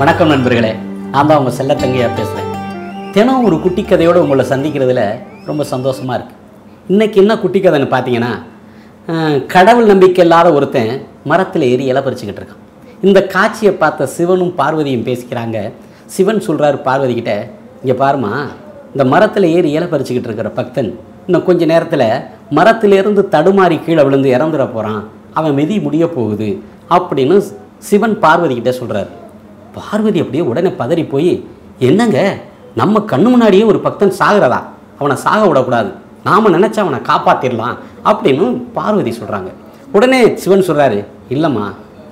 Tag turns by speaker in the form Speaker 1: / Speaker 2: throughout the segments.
Speaker 1: வணக்கம் நண்பர்களே, நான் தான் உங்கள் செல்லத்தங்கையாக பேசுகிறேன். தினம் ஒரு குட்டி கதையோடு உங்களை சந்திக்கிறதுல ரொம்ப சந்தோஷமாக இருக்குது. இன்றைக்கி என்ன குட்டி கதைன்னு பார்த்தீங்கன்னா, கடவுள் நம்பிக்கை இல்லாத ஒருத்தன் மரத்தில் ஏறி இலை பறிச்சுக்கிட்டு இருக்கான். இந்த காட்சியை பார்த்த சிவனும் பார்வதியும் பேசிக்கிறாங்க. சிவன் சொல்கிறார் பார்வதிக்கிட்ட, இங்கே பாருமா, இந்த மரத்தில் ஏறி இலை பறிச்சுக்கிட்டு இருக்கிற பக்தன் இன்னும் கொஞ்சம் நேரத்தில் மரத்திலேருந்து தடுமாறி கீழே விழுந்து இறந்துட போகிறான், அவன் மிதி முடிய போகுது அப்படின்னு சிவன் பார்வதிக்கிட்ட சொல்கிறார். பார்வதி அப்படியே உடனே பதறி போய், என்னங்க, நம்ம கண்ணு முன்னாடியே ஒரு பக்தன் சாகிறதா, அவனை சாக விடக்கூடாது, நாம் நினச்சா அவனை காப்பாற்றிடலாம் அப்படின்னு பார்வதி சொல்கிறாங்க. உடனே சிவன் சொல்கிறாரு, இல்லைம்மா,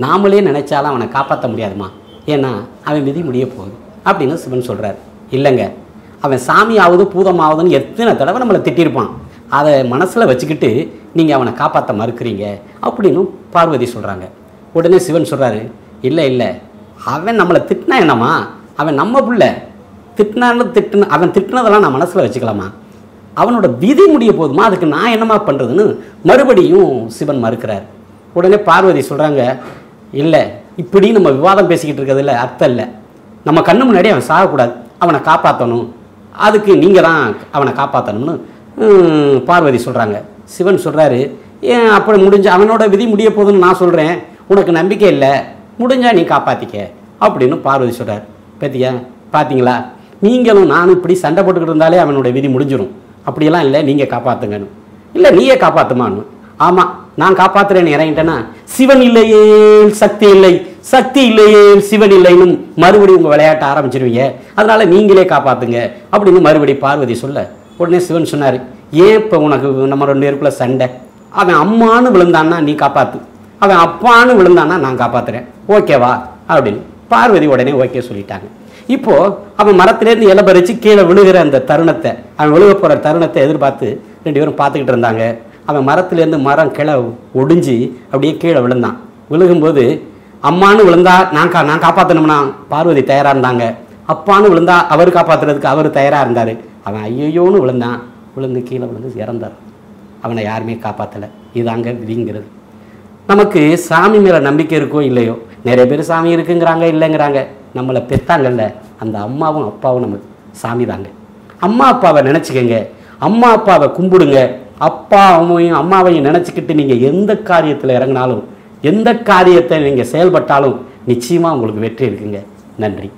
Speaker 1: நாமளே நினச்சாலும் அவனை காப்பாற்ற முடியாதுமா, ஏன்னா அவன் மிதி முடிய போகுது அப்படின்னு சிவன் சொல்கிறார். இல்லைங்க, அவன் சாமி ஆகுது பூதமாகுதுன்னு எத்தனை தடவை நம்மளை திட்டிருப்பான், அதை மனசில் வச்சுக்கிட்டு நீங்கள் அவனை காப்பாற்ற மறுக்கிறீங்க அப்படின்னு பார்வதி சொல்கிறாங்க. உடனே சிவன் சொல்கிறாரு, இல்லை இல்லை, அவன் நம்மளை திட்டினா என்னம்மா, அவன் நம்ம பிள்ளை, அவன் திட்டினதெல்லாம் நான் மனசில் வச்சுக்கலாமா, அவனோட விதி முடிய போதுமா, அதுக்கு நான் என்னம்மா பண்ணுறதுன்னு மறுபடியும் சிவன் மறுக்கிறார். உடனே பார்வதி சொல்கிறாங்க, இல்லை, இப்படி நம்ம விவாதம் பேசிக்கிட்டு இருக்கிறதுல அர்த்தம் இல்லை, நம்ம கண்ணு முன்னாடி அவன் சாகக்கூடாது, அவனை காப்பாற்றணும், அதுக்கு நீங்கள் தான் அவனை காப்பாற்றணும்னு பார்வதி சொல்கிறாங்க. சிவன் சொல்கிறாரு, ஏன் அப்படி முடிஞ்ச அவனோட விதி முடிய போதுன்னு நான் சொல்கிறேன், உனக்கு நம்பிக்கை இல்லை, முடிஞ்சா நீ காப்பாற்றிக்க அப்படின்னு பார்வதி சொல்கிறார். பார்த்தீங்களா, நீங்களும் நானும் இப்படி சண்டை போட்டுக்கிட்டு இருந்தாலே அவனோட விதி முடிஞ்சிடும், அப்படியெல்லாம் இல்லை, நீங்கள் காப்பாற்றுங்கன்னு. இல்லை, நீயே காப்பாற்றுமான்னு. ஆமாம், நான் காப்பாற்றுறேன்னு இறங்கிட்டேன்னா சிவன் இல்லையே சக்தி இல்லை, சக்தி இல்லையே சிவன் இல்லைன்னு மறுபடியும் உங்கள் விளையாட்ட ஆரம்பிச்சிருவீங்க, அதனால் நீங்களே காப்பாற்றுங்க அப்படின்னு மறுபடி பார்வதி சொல்ல, உடனே சிவன் சொன்னார், ஏன் இப்போ உனக்கு நம்ம 2 பேருக்குள்ள சண்டை, அவன் அம்மானு விழுந்தான்னா நீ காப்பாற்று, அவன் அப்பான்னு விழுந்தான்னா நான் காப்பாற்றுறேன், ஓகேவா அப்படின்னு பார்வதி உடனே ஓகே சொல்லிட்டாங்க. இப்போது அவன் மரத்துலேருந்து இலை பறித்து கீழே விழுகிற அந்த தருணத்தை, அவன் விழுக போகிற தருணத்தை எதிர்பார்த்து 2 பேரும் பார்த்துக்கிட்டு இருந்தாங்க. அவன் மரத்துலேருந்து மரம் கிளை ஒடிஞ்சு அப்படியே கீழே விழுந்தான். விழுகும்போது அம்மானு விழுந்தா நான் காப்பாற்றணும்னா பார்வதி தயாராக இருந்தாங்க, அப்பான்னு விழுந்தா அவர் காப்பாற்றுறதுக்கு அவர் தயாராக இருந்தார். அவன் ஐயோன்னு விழுந்தான், விழுந்து கீழே விழுந்து இறந்தார். அவனை யாருமே காப்பாற்றலை. இதாங்க விதிங்கிறது. நமக்கு சாமி மேலே நம்பிக்கை இருக்கோ இல்லையோ, நிறைய பேர் சாமி இருக்குங்கிறாங்க, இல்லைங்கிறாங்க. நம்மளை பெற்றாங்கல்ல அந்த அம்மாவும் அப்பாவும் நமக்கு சாமி தாங்க. அம்மா அப்பாவை நினச்சிக்கங்க, அம்மா அப்பாவை கும்பிடுங்க. அப்பாவையும் அம்மாவையும் நினச்சிக்கிட்டு நீங்கள் எந்த காரியத்தில் இறங்கினாலும், எந்த காரியத்தை நீங்கள் செயல்பட்டாலும் நிச்சயமாக உங்களுக்கு வெற்றி இருக்குங்க. நன்றி.